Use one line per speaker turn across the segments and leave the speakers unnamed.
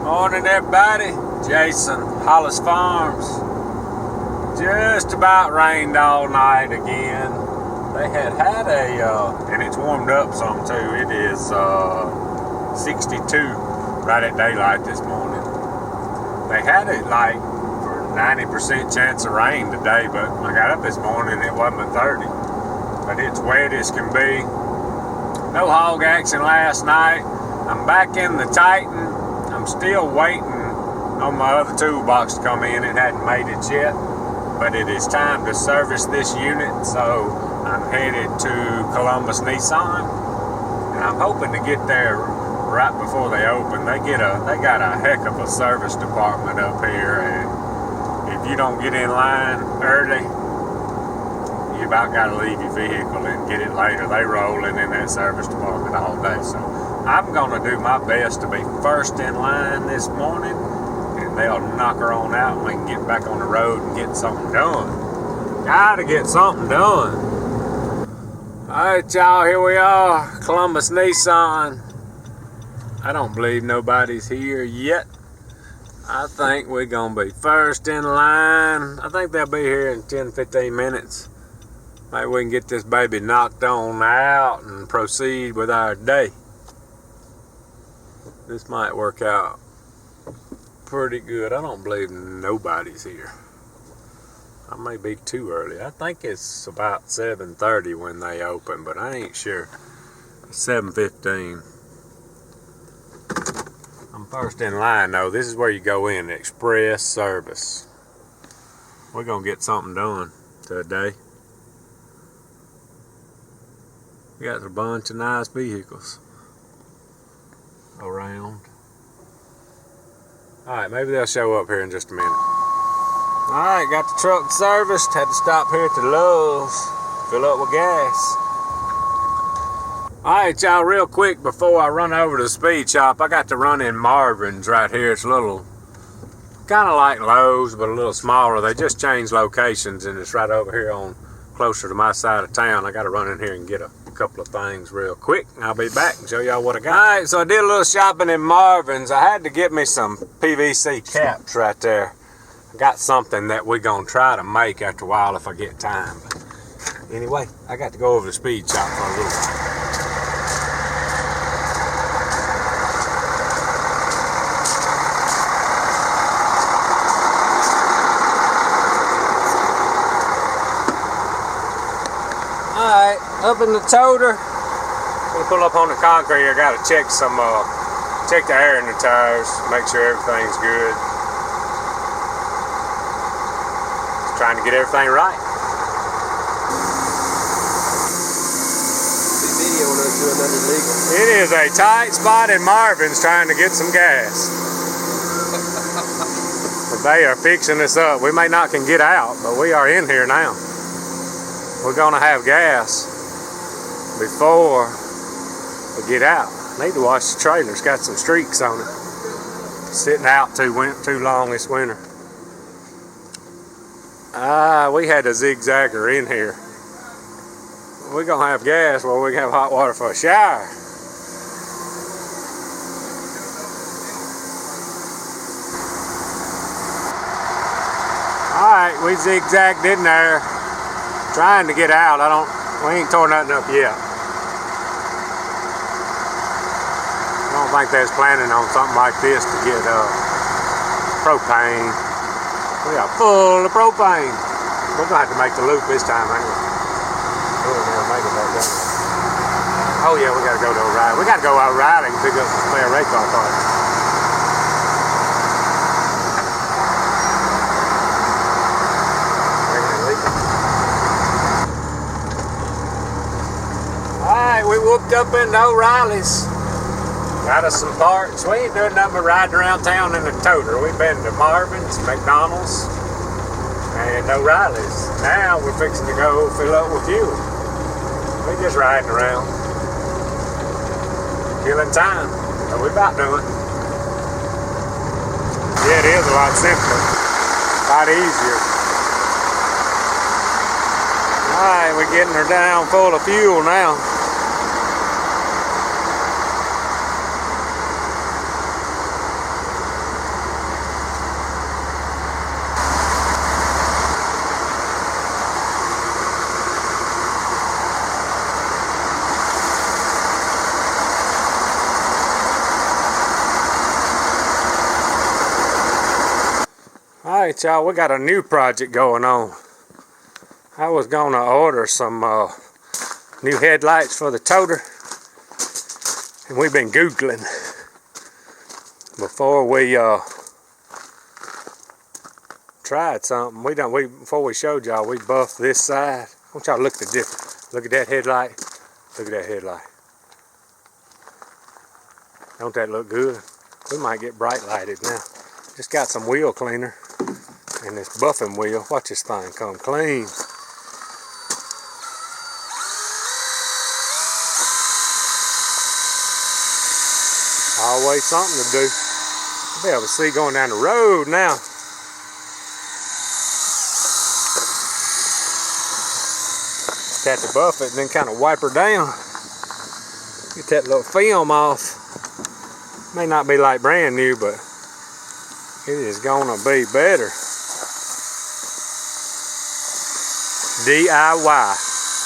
Morning, everybody. Jason, Hollis Farms. Just about rained all night again. They had and it's warmed up some too. It is 62 right at daylight this morning. They had it like for 90% chance of rain today, but when I got up this morning it wasn't but 30. But it's wet as can be. No hog action last night. I'm back in the Titan. I'm still waiting on my other toolbox to come in. It hadn't made it yet, but it is time to service this unit, so I'm headed to Columbus Nissan, and I'm hoping to get there right before they open. They got a heck of a service department up here, and if you don't get in line early, you about got to leave your vehicle and get it later. They rolling in that service department all day, so I'm going to do my best to be first in line this morning, and they'll knock her on out and we can get back on the road and get something done. Gotta get something done. Alright, y'all, here we are, Columbus Nissan. I don't believe nobody's here yet. I think we're going to be first in line. I think they'll be here in 10-15 minutes. Maybe we can get this baby knocked on out and proceed with our day. This might work out pretty good. I don't believe nobody's here. I may be too early. I think it's about 7:30 when they open, but I ain't sure. 7:15. I'm first in line though. This is where you go in, express service. We're gonna get something done today. We got a bunch of nice vehicles around. Alright, maybe they'll show up here in just a minute. Alright, got the truck serviced. Had to stop here at the Lowe's, fill up with gas. Alright, y'all, real quick before I run over to the speed shop, I got to run in Marvin's right here. It's a little, kind of like Lowe's, but a little smaller. They just changed locations, and it's right over here on closer to my side of town. I got to run in here and get a couple of things real quick, and I'll be back and show y'all what I got. Alright, so I did a little shopping in Marvin's. I had to get me some PVC caps right there. I got something that we're gonna try to make after a while if I get time. But anyway, I got to go over to the speed shop for a little while. Alright, up in the toter, we pull up on the concrete. I gotta check check the air in the tires, make sure everything's good. Just trying to get everything right. It is a tight spot in Marvin's trying to get some gas. But they are fixing us up. We may not can get out, but we are in here now. We're gonna have gas before we get out. Need to wash the trailer. It's got some streaks on it. Sitting out too long this winter. We had a zigzagger in here. We're gonna have gas where we can have hot water for a shower. Alright, we zigzagged in there. Trying to get out. We ain't tore nothing up yet. I don't think they was planning on something like this to get propane. We are full of propane. We're gonna have to make the loop this time anyway. Oh yeah, we gotta go to O'Reilly. We gotta go out riding and pick up some spare ray car parts. We whooped up into O'Reilly's. Got us some parts. We ain't doing nothing but riding around town in the toter. We've been to Marvin's, McDonald's, and O'Reilly's. Now we're fixing to go fill up with fuel. We just riding around. Killing time. So we about done. Yeah, it is a lot simpler. A lot easier. Alright, we're getting her down full of fuel now. Alright y'all, we got a new project going on. I was gonna order some new headlights for the toter, and we've been Googling before we tried something. Before we showed y'all, we buffed this side. I want y'all to look at the difference. Look at that headlight. Look at that headlight. Don't that look good? We might get bright lighted now. Just got some wheel cleaner and this buffing wheel. Watch this thing come clean. Always something to do. You'll be able to see going down the road now. Had to buff it and then kind of wipe her down. Get that little film off. May not be like brand new, but it is gonna be better. DIY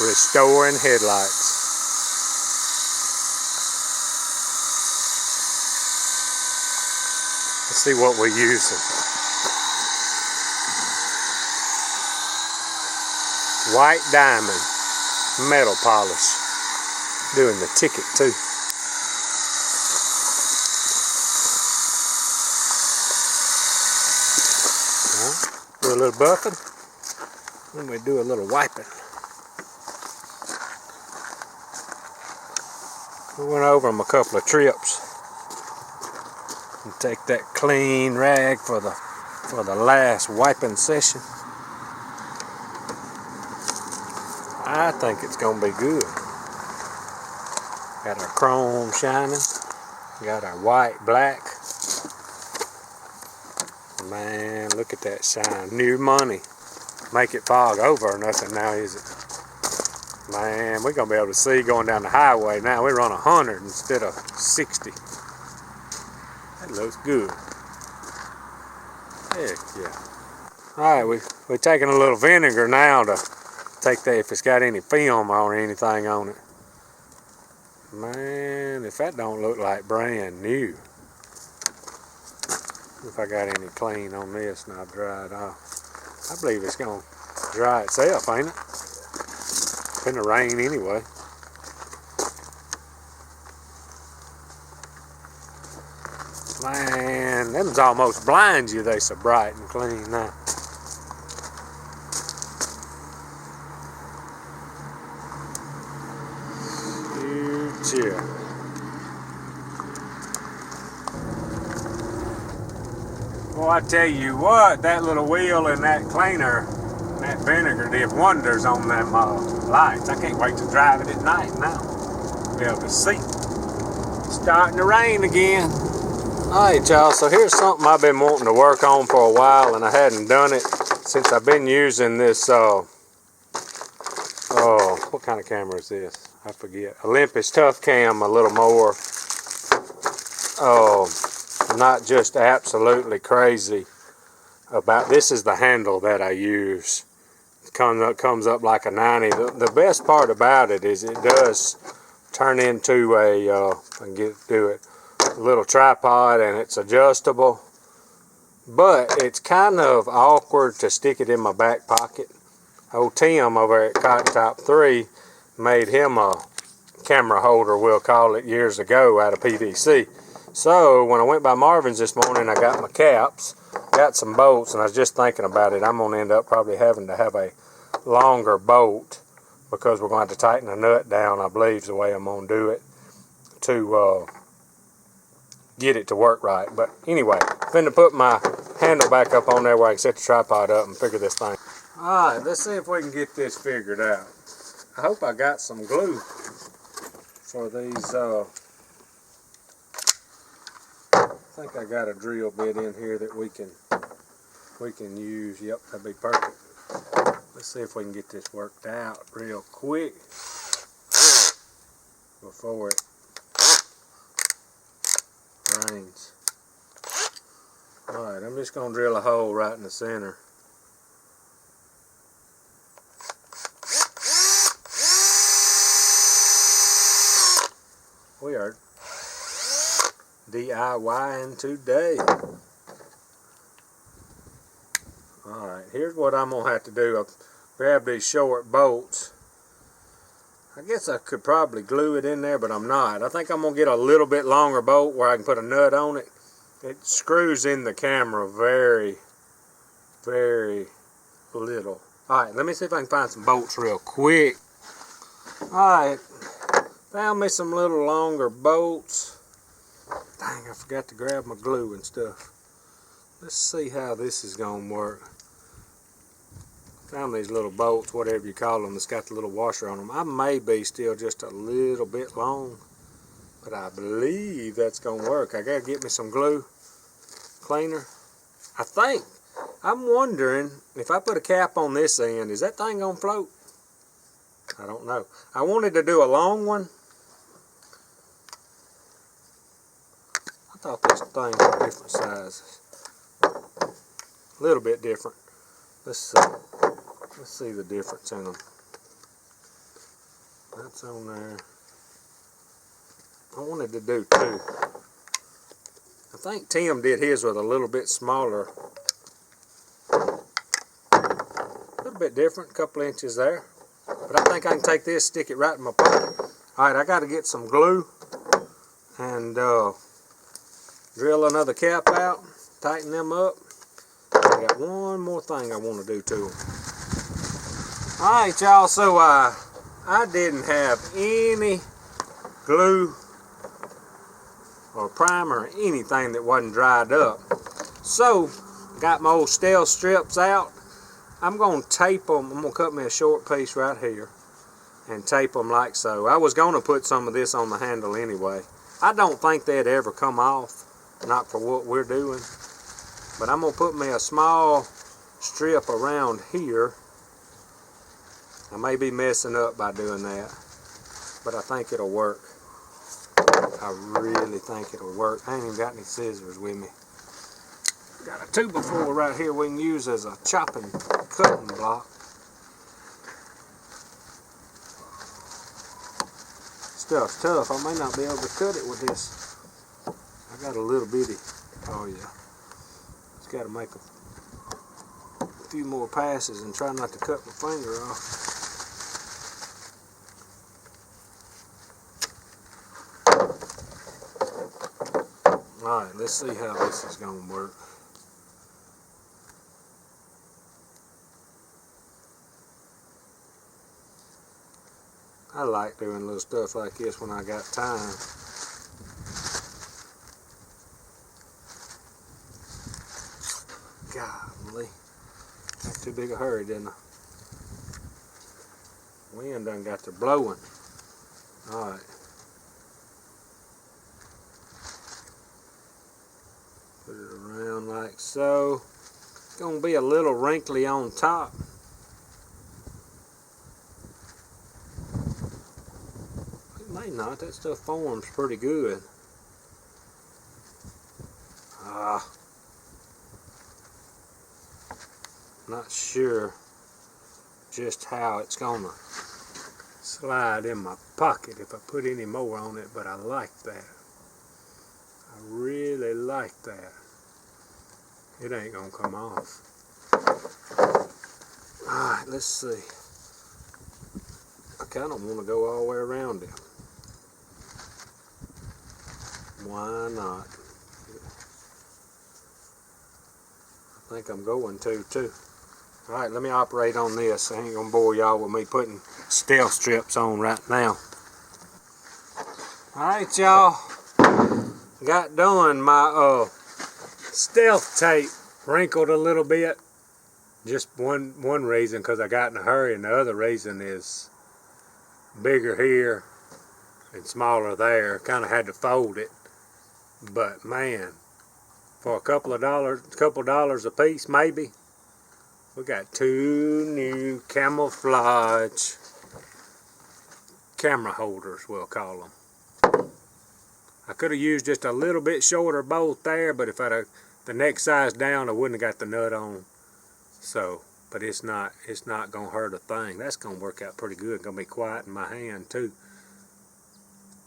restoring headlights. Let's see what we're using. White diamond metal polish. Doing the ticket too. Do a little buffing, then we do a little wiping. We went over them a couple of trips. And take that clean rag for the last wiping session. I think it's gonna be good. Got our chrome shining, got our white, black. Man, look at that shine. New money. Make it fog over or nothing now, is it? Man, we're going to be able to see going down the highway now. We run 100 instead of 60. That looks good. Heck yeah. Alright, we're taking a little vinegar now to take that if it's got any film or anything on it. Man, if that don't look like brand new. If I got any clean on this and I'll dry it off. I believe it's going to dry itself, ain't it? It's gonna rain anyway. Man, them's almost blind you. They so bright and clean now. Yeah. Well, I tell you what, that little wheel and that cleaner, and that vinegar did wonders on them lights. I can't wait to drive it at night now. Be able to see. Starting to rain again. Alright y'all, so here's something I've been wanting to work on for a while, and I hadn't done it since I've been using this, what kind of camera is this? I forget. Olympus Tough Cam a little more. Not just absolutely crazy about this. Is the handle that I use. It comes up like a 90. The best part about it is it does turn into a little tripod, and it's adjustable, but it's kind of awkward to stick it in my back pocket. Old Tim over at Cotton Top 3 made him a camera holder, we'll call it, years ago out of PVC. So when I went by Marvin's this morning, I got my caps, got some bolts, and I was just thinking about it. I'm going to end up probably having to have a longer bolt because we're going to have to tighten the nut down, I believe is the way I'm going to do it to get it to work right. But anyway, I'm finna put my handle back up on there where I can set the tripod up and figure this thing. Alright, let's see if we can get this figured out. I hope I got some glue for these. I think I got a drill bit in here that we can use. Yep, that'd be perfect. Let's see if we can get this worked out real quick before it rains. Alright, I'm just going to drill a hole right in the center. We are DIYing today. Alright, here's what I'm going to have to do. I'll grab these short bolts. I guess I could probably glue it in there, but I'm not. I think I'm going to get a little bit longer bolt where I can put a nut on it. It screws in the camera very, very little. Alright, let me see if I can find some bolts real quick. Alright, found me some little longer bolts. Dang, I forgot to grab my glue and stuff. Let's see how this is going to work. Found these little bolts, whatever you call them, that's got the little washer on them. I may be still just a little bit long, but I believe that's going to work. I got to get me some glue cleaner. I'm wondering if I put a cap on this end, is that thing going to float? I don't know. I wanted to do a long one. I thought this thing was different sizes. A little bit different. Let's see the difference in them. That's on there. I wanted to do two. I think Tim did his with a little bit smaller. A little bit different, a couple inches there. But I think I can take this, stick it right in my pocket. Alright, I got to get some glue and drill another cap out, tighten them up. I got one more thing I want to do to them. Alright y'all, so I didn't have any glue or primer or anything that wasn't dried up. So, got my old steel strips out. I'm going to tape them. I'm going to cut me a short piece right here and tape them like so. I was going to put some of this on the handle anyway. I don't think they'd ever come off, not for what we're doing. But I'm going to put me a small strip around here. I may be messing up by doing that, but I think it'll work. I really think it'll work. I ain't even got any scissors with me. Got a 2x4 right here we can use as a chopping, cutting block. Stuff's tough. I may not be able to cut it with this. I got a little bitty. Oh yeah. Just got to make a few more passes and try not to cut my finger off. Alright, let's see how this is going to work. I like doing little stuff like this when I got time. Golly. Got too big a hurry, didn't I? Wind done got to blowing. Alright. Put it around like so. It's going to be a little wrinkly on top. It may not. That stuff forms pretty good. Not sure just how it's going to slide in my pocket if I put any more on it, but I like that. I really like that. It ain't gonna come off. Alright, let's see. I kinda wanna go all the way around it. Why not? I think I'm going to too. Alright, let me operate on this. I ain't gonna bore y'all with me putting stealth strips on right now. Alright y'all. Got done. My stealth tape wrinkled a little bit. Just one reason, because I got in a hurry, and the other reason is bigger here and smaller there. Kind of had to fold it. But man, for a couple of dollars a piece maybe, we got two new camouflage camera holders, we'll call them. I could have used just a little bit shorter bolt there, but if I'd have the next size down, I wouldn't have got the nut on. So, but it's not gonna hurt a thing. That's gonna work out pretty good. Gonna be quiet in my hand too.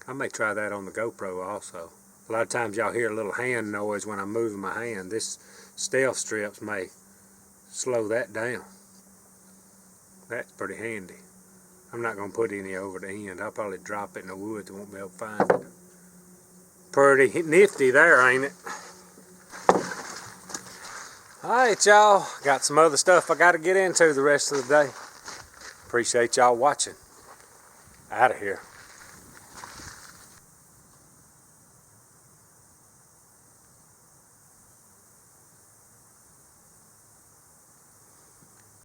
I may try that on the GoPro also. A lot of times y'all hear a little hand noise when I'm moving my hand. This stealth strips may slow that down. That's pretty handy. I'm not going to put any over the end. I'll probably drop it in the woods and won't be able to find it. Pretty nifty there, ain't it? Alright, y'all. Got some other stuff I got to get into the rest of the day. Appreciate y'all watching. Out of here.